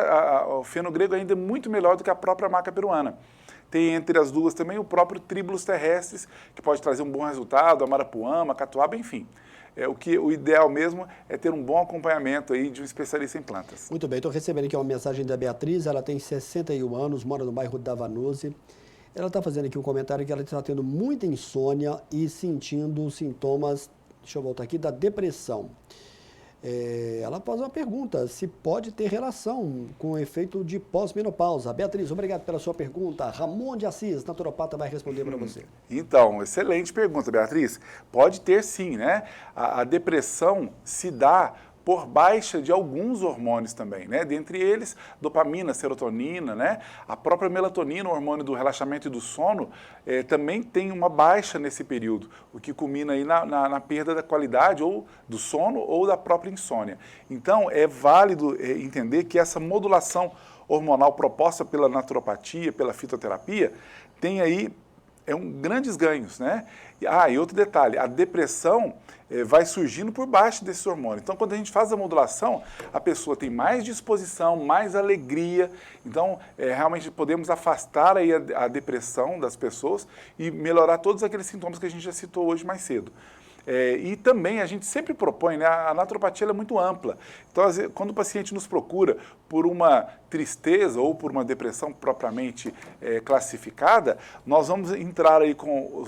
o feno grego ainda é muito melhor do que a própria maca peruana. Tem entre as duas também o próprio tríbulos terrestres, que pode trazer um bom resultado, a marapuama, a catuaba, enfim. O ideal mesmo é ter um bom acompanhamento aí de um especialista em plantas. Muito bem, estou recebendo aqui uma mensagem da Beatriz, ela tem 61 anos, mora no bairro da Vanuse. Ela está fazendo aqui um comentário que ela está tendo muita insônia e sentindo sintomas, deixa eu voltar aqui, da depressão. Ela faz uma pergunta, se pode ter relação com o efeito de pós-menopausa. Beatriz, obrigado pela sua pergunta. Ramon de Assis, naturopata, vai responder para você. Então, excelente pergunta, Beatriz. Pode ter sim, né? A depressão se dá por baixa de alguns hormônios também, né? Dentre eles, dopamina, serotonina, né? A própria melatonina, o hormônio do relaxamento e do sono, também tem uma baixa nesse período, o que culmina aí na perda da qualidade ou do sono ou da própria insônia. Então, é válido entender que essa modulação hormonal proposta pela naturopatia, pela fitoterapia, tem aí grandes ganhos, né? E outro detalhe, a depressão vai surgindo por baixo desses hormônios. Então, quando a gente faz a modulação, a pessoa tem mais disposição, mais alegria. Então, realmente podemos afastar aí a depressão das pessoas e melhorar todos aqueles sintomas que a gente já citou hoje mais cedo. E também a gente sempre propõe, né, a naturopatia ela é muito ampla. Então, às vezes, quando o paciente nos procura por uma tristeza ou por uma depressão propriamente classificada, nós vamos entrar aí com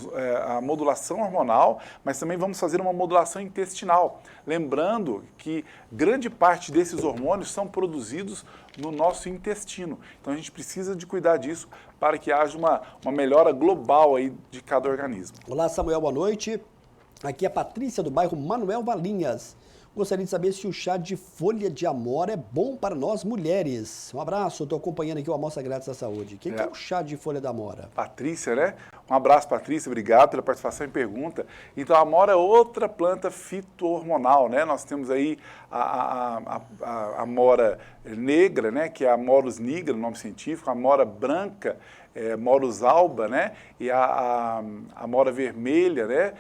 a modulação hormonal, mas também vamos fazer uma modulação intestinal. Lembrando que grande parte desses hormônios são produzidos no nosso intestino. Então, a gente precisa de cuidar disso para que haja uma melhora global aí de cada organismo. Olá, Samuel, boa noite. Aqui é a Patrícia, do bairro Manuel Valinhas. Gostaria de saber se o chá de folha de amora é bom para nós mulheres. Um abraço, estou acompanhando aqui o Amostra Grátis da Saúde. O que é o chá de folha da amora? Patrícia, né? Um abraço, Patrícia, obrigado pela participação e pergunta. Então, a amora é outra planta fito-hormonal, né? Nós temos aí a amora negra, né? Que é a Amorus nigra, no nome científico, a amora branca, Morus alba, né? E a amora vermelha, né?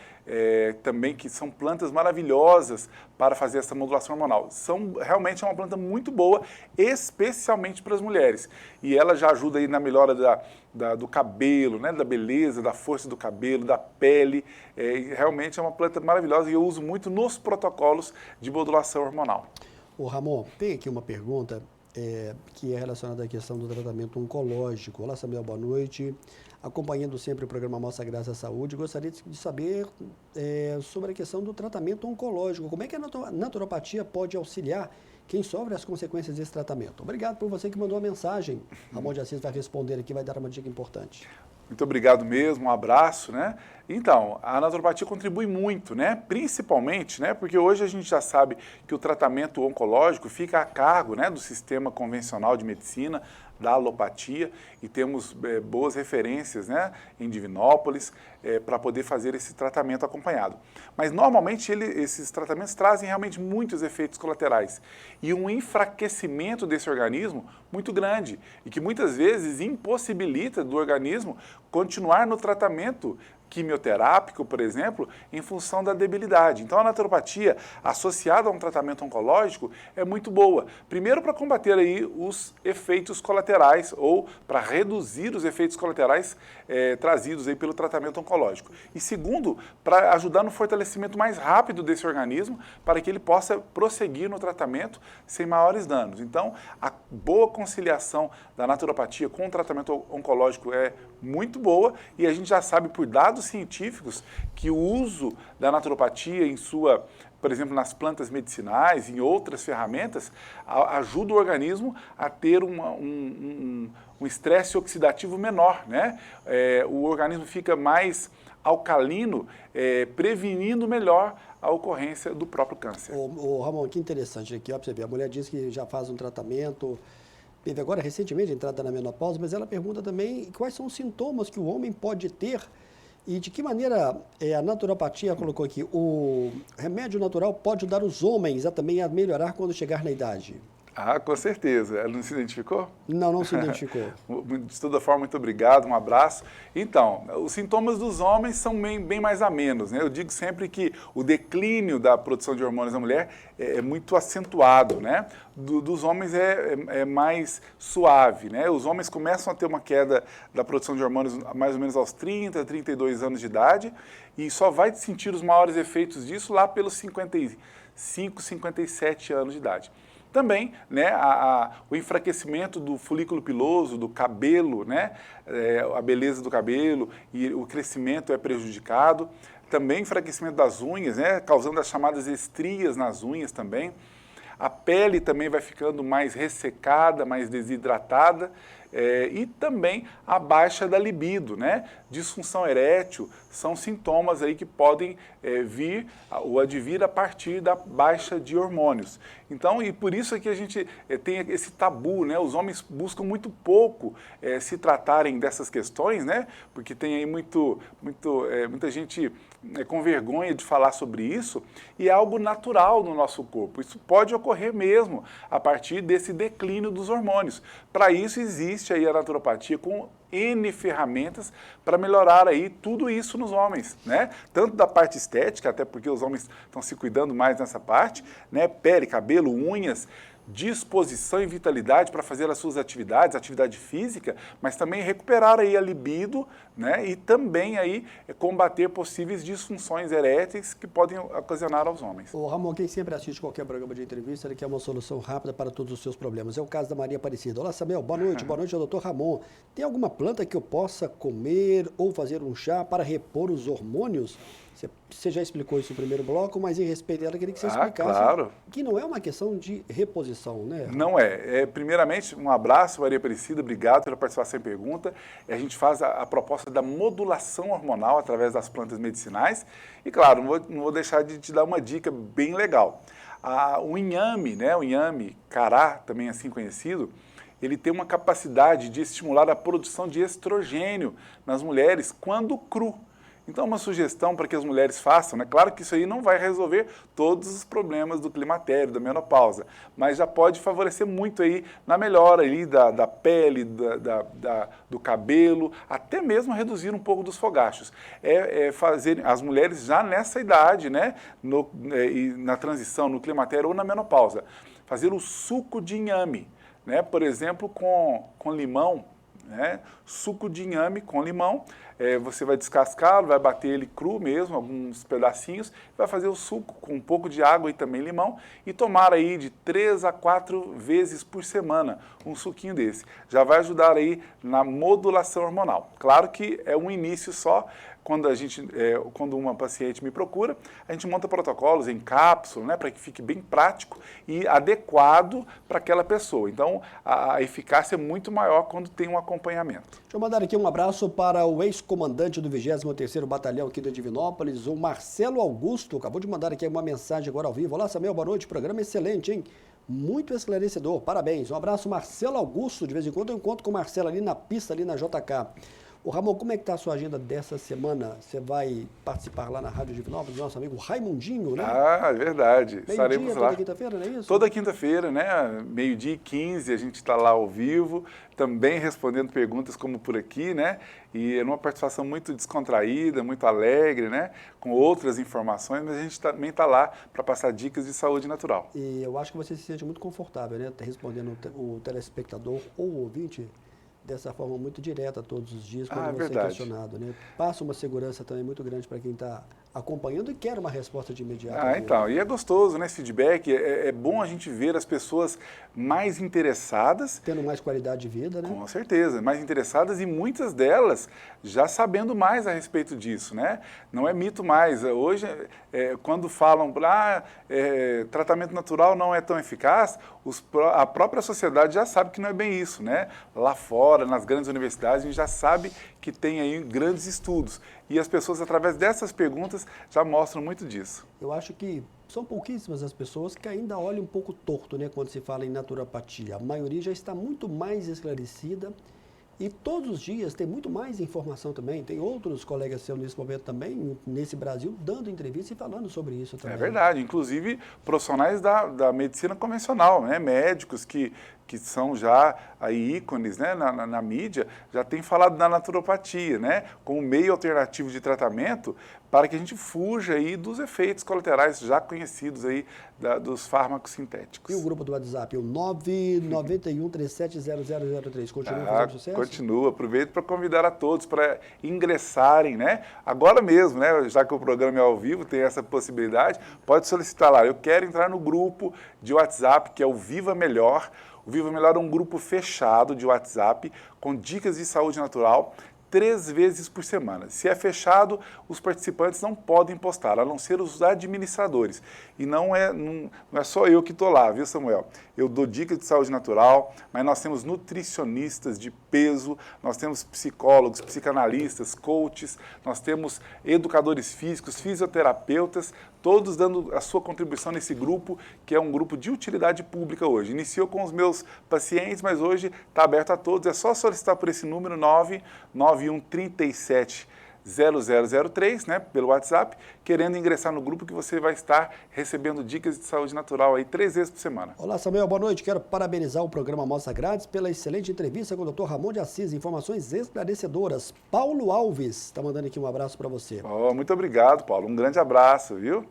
Também que são plantas maravilhosas para fazer essa modulação hormonal. Realmente é uma planta muito boa, especialmente para as mulheres. E ela já ajuda aí na melhora do cabelo, né? Da beleza, da força do cabelo, da pele. Realmente é uma planta maravilhosa e eu uso muito nos protocolos de modulação hormonal. Ô Ramon, tem aqui uma pergunta que é relacionada à questão do tratamento oncológico. Olá, Samuel, boa noite. Acompanhando sempre o programa Amostra Grátis à Saúde, gostaria de saber sobre a questão do tratamento oncológico. Como é que a naturopatia pode auxiliar quem sofre as consequências desse tratamento? Obrigado por você que mandou a mensagem. Ramon de Assis vai responder aqui, vai dar uma dica importante. Muito obrigado mesmo, um abraço, né? Então, a naturopatia contribui muito, né? Principalmente, né? Porque hoje a gente já sabe que o tratamento oncológico fica a cargo, né, do sistema convencional de medicina, da alopatia, e temos boas referências, né, em Divinópolis para poder fazer esse tratamento acompanhado. Mas normalmente esses tratamentos trazem realmente muitos efeitos colaterais e um enfraquecimento desse organismo muito grande e que muitas vezes impossibilita do organismo continuar no tratamento quimioterápico, por exemplo, em função da debilidade. Então, a naturopatia, associada a um tratamento oncológico, é muito boa. Primeiro, para combater aí os efeitos colaterais ou para reduzir os efeitos colaterais trazidos aí pelo tratamento oncológico. E segundo, para ajudar no fortalecimento mais rápido desse organismo, para que ele possa prosseguir no tratamento sem maiores danos. Então, a boa conciliação da naturopatia com o tratamento oncológico é muito boa e a gente já sabe por dados científicos que o uso da naturopatia por exemplo, nas plantas medicinais, em outras ferramentas, ajuda o organismo a ter um estresse oxidativo menor, né? O organismo fica mais alcalino, prevenindo melhor a ocorrência do próprio câncer. Ramon, que interessante aqui, ó, pra você ver, a mulher diz que já faz um tratamento, teve agora recentemente entrada na menopausa, mas ela pergunta também quais são os sintomas que o homem pode ter e de que maneira a naturopatia colocou aqui, o remédio natural pode ajudar os homens também a melhorar quando chegar na idade. Ah, com certeza. Ela não se identificou? Não se identificou. De toda forma, muito obrigado, um abraço. Então, os sintomas dos homens são bem mais amenos, né? Eu digo sempre que o declínio da produção de hormônios na mulher é muito acentuado, né? Dos homens é mais suave, né? Os homens começam a ter uma queda da produção de hormônios mais ou menos aos 30, 32 anos de idade e só vai sentir os maiores efeitos disso lá pelos 55, 57 anos de idade. Também, né, o enfraquecimento do folículo piloso, do cabelo, né, a beleza do cabelo e o crescimento é prejudicado. Também enfraquecimento das unhas, né, causando as chamadas estrias nas unhas também. A pele também vai ficando mais ressecada, mais desidratada. E também a baixa da libido, né? Disfunção erétil são sintomas aí que podem vir ou advir a partir da baixa de hormônios. Então, e por isso é que a gente tem esse tabu, né? Os homens buscam muito pouco se tratarem dessas questões, né? Porque tem aí muita gente com vergonha de falar sobre isso e é algo natural no nosso corpo. Isso pode ocorrer mesmo a partir desse declínio dos hormônios. Para isso existe existe aí a naturopatia com N ferramentas para melhorar aí tudo isso nos homens, né? Tanto da parte estética, até porque os homens estão se cuidando mais nessa parte, né? Pele, cabelo, unhas, disposição e vitalidade para fazer as suas atividades, atividade física, mas também recuperar aí a libido, né? E também aí combater possíveis disfunções eréteis que podem ocasionar aos homens. O Ramon, quem sempre assiste qualquer programa de entrevista, ele quer uma solução rápida para todos os seus problemas. É o caso da Maria Aparecida. Olá, Samuel, boa noite, doutor Ramon. Tem alguma planta que eu possa comer ou fazer um chá para repor os hormônios? Você já explicou isso no primeiro bloco, mas em respeito dela, eu queria que você explicasse claro. Que não é uma questão de reposição, né? Não é. Primeiramente, um abraço, Maria Aparecida, obrigado pela participação e pergunta. A gente faz a proposta da modulação hormonal através das plantas medicinais. E, claro, não vou deixar de te dar uma dica bem legal. O inhame, né, o inhame cará, também assim conhecido, ele tem uma capacidade de estimular a produção de estrogênio nas mulheres quando cru. Então, uma sugestão para que as mulheres façam, né? Claro que isso aí não vai resolver todos os problemas do climatério, da menopausa, mas já pode favorecer muito aí na melhora aí da pele, do cabelo, até mesmo reduzir um pouco dos fogachos. Fazer as mulheres já nessa idade, né? Na transição, no climatério ou na menopausa, fazer o suco de inhame, né? Por exemplo, com limão, né? Suco de inhame com limão, você vai descascá-lo, vai bater ele cru mesmo, alguns pedacinhos, vai fazer o suco com um pouco de água e também limão e tomar aí de 3 a 4 vezes por semana um suquinho desse. Já vai ajudar aí na modulação hormonal. Claro que é um início só. Quando uma paciente me procura, a gente monta protocolos em cápsula, né, para que fique bem prático e adequado para aquela pessoa. Então, a eficácia é muito maior quando tem um acompanhamento. Deixa eu mandar aqui um abraço para o ex-comandante do 23º Batalhão aqui da Divinópolis, o Marcelo Augusto. Acabou de mandar aqui uma mensagem agora ao vivo. Olá, Samuel, boa noite. Programa excelente, hein? Muito esclarecedor. Parabéns. Um abraço, Marcelo Augusto. De vez em quando eu encontro com o Marcelo ali na pista, ali na JK. Ô Ramon, como é que está a sua agenda dessa semana? Você vai participar lá na Rádio Divinópolis, nosso amigo Raimundinho, né? Ah, é verdade. Estaremos lá. Toda quinta-feira, não é isso? Toda quinta-feira, né? 12h15, a gente está lá ao vivo, também respondendo perguntas como por aqui, né? E é uma participação muito descontraída, muito alegre, né? Com outras informações, mas a gente também está lá para passar dicas de saúde natural. E eu acho que você se sente muito confortável, né? Respondendo o telespectador ou o ouvinte dessa forma muito direta todos os dias, quando você é questionado, né? Passa uma segurança também muito grande para quem está acompanhando e quer uma resposta de imediato. Então, e é gostoso, né, esse feedback, é bom a gente ver as pessoas mais interessadas. Tendo mais qualidade de vida, né? Com certeza, mais interessadas e muitas delas já sabendo mais a respeito disso, né? Não é mito mais. Hoje, quando falam, tratamento natural não é tão eficaz, a própria sociedade já sabe que não é bem isso, né? Lá fora, nas grandes universidades, a gente já sabe que tem aí grandes estudos. E as pessoas, através dessas perguntas, já mostram muito disso. Eu acho que são pouquíssimas as pessoas que ainda olham um pouco torto, né, quando se fala em naturopatia. A maioria já está muito mais esclarecida e todos os dias tem muito mais informação também. Tem outros colegas seus nesse momento também, nesse Brasil, dando entrevista e falando sobre isso também. É verdade, inclusive profissionais da medicina convencional, né, médicos que são já aí ícones, né, na mídia, já têm falado da naturopatia, né, como meio alternativo de tratamento para que a gente fuja aí dos efeitos colaterais já conhecidos aí dos fármacos sintéticos. E o grupo do WhatsApp, o 991370003, continua fazendo sucesso? Continua, aproveito para convidar a todos para ingressarem, né, agora mesmo, né, já que o programa é ao vivo, tem essa possibilidade, pode solicitar lá, eu quero entrar no grupo de WhatsApp, que é o Viva Melhor. O Viva Melhor é um grupo fechado de WhatsApp com dicas de saúde natural 3 vezes por semana. Se é fechado, os participantes não podem postar, a não ser os administradores. E não é só eu que estou lá, viu, Samuel? Eu dou dicas de saúde natural, mas nós temos nutricionistas de peso, nós temos psicólogos, psicanalistas, coaches, nós temos educadores físicos, fisioterapeutas, todos dando a sua contribuição nesse grupo, que é um grupo de utilidade pública hoje. Iniciou com os meus pacientes, mas hoje está aberto a todos. É só solicitar por esse número 99137 0003, né, pelo WhatsApp, querendo ingressar no grupo que você vai estar recebendo dicas de saúde natural aí 3 vezes por semana. Olá, Samuel, boa noite. Quero parabenizar o programa Amostra Grátis pela excelente entrevista com o Dr. Ramon de Assis. Informações esclarecedoras. Paulo Alves está mandando aqui um abraço para você. Oh, muito obrigado, Paulo. Um grande abraço, viu?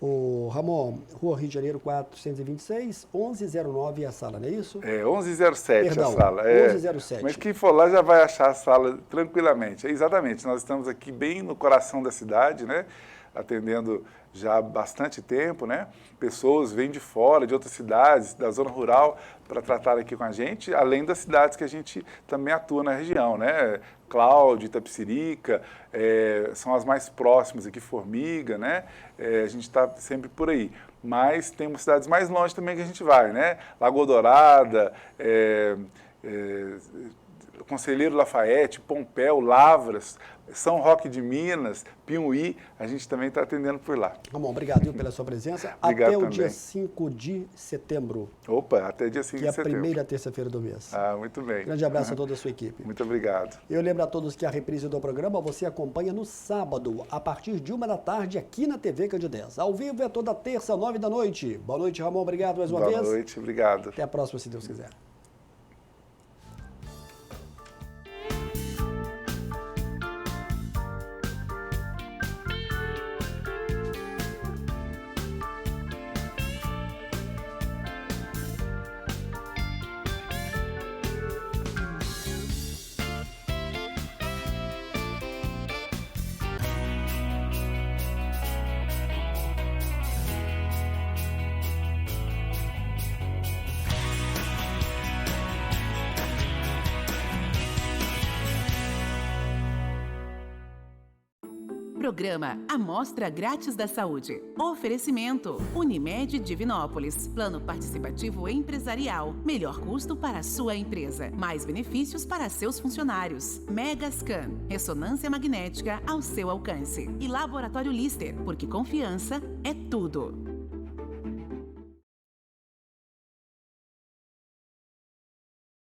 O Ramon, Rua Rio de Janeiro 426, 1109 a sala, não é isso? É, 1107 Perdão, a sala. 1107. Mas quem for lá já vai achar a sala tranquilamente. Exatamente, nós estamos aqui bem no coração da cidade, né? Atendendo já há bastante tempo, né? Pessoas vêm de fora, de outras cidades, da zona rural, para tratar aqui com a gente, além das cidades que a gente também atua na região, né? Cláudio, Itapecerica, são as mais próximas aqui, Formiga, né? A gente está sempre por aí. Mas temos cidades mais longe também que a gente vai, né? Lagoa Dourada, Conselheiro Lafayette, Pompéu, Lavras, São Roque de Minas, Piuí, a gente também está atendendo por lá. Ramon, obrigado viu, pela sua presença. Obrigado até o também. dia 5 de setembro. Opa, até dia 5 Que de é a setembro. primeira terça-feira do mês. Ah, muito bem. Grande abraço a toda a sua equipe. Muito obrigado. Eu lembro a todos que a reprise do programa você acompanha no sábado, a partir de 1 da tarde, aqui na TV Candidez. Ao vivo é toda terça, 9 da noite. Boa noite, Ramon. Obrigado mais uma vez. Boa noite, obrigado. Até a próxima, se Deus quiser. Programa Amostra Grátis da Saúde. Oferecimento Unimed Divinópolis. Plano participativo empresarial. Melhor custo para a sua empresa. Mais benefícios para seus funcionários. Megascan. Ressonância magnética ao seu alcance. E Laboratório Lister, porque confiança é tudo.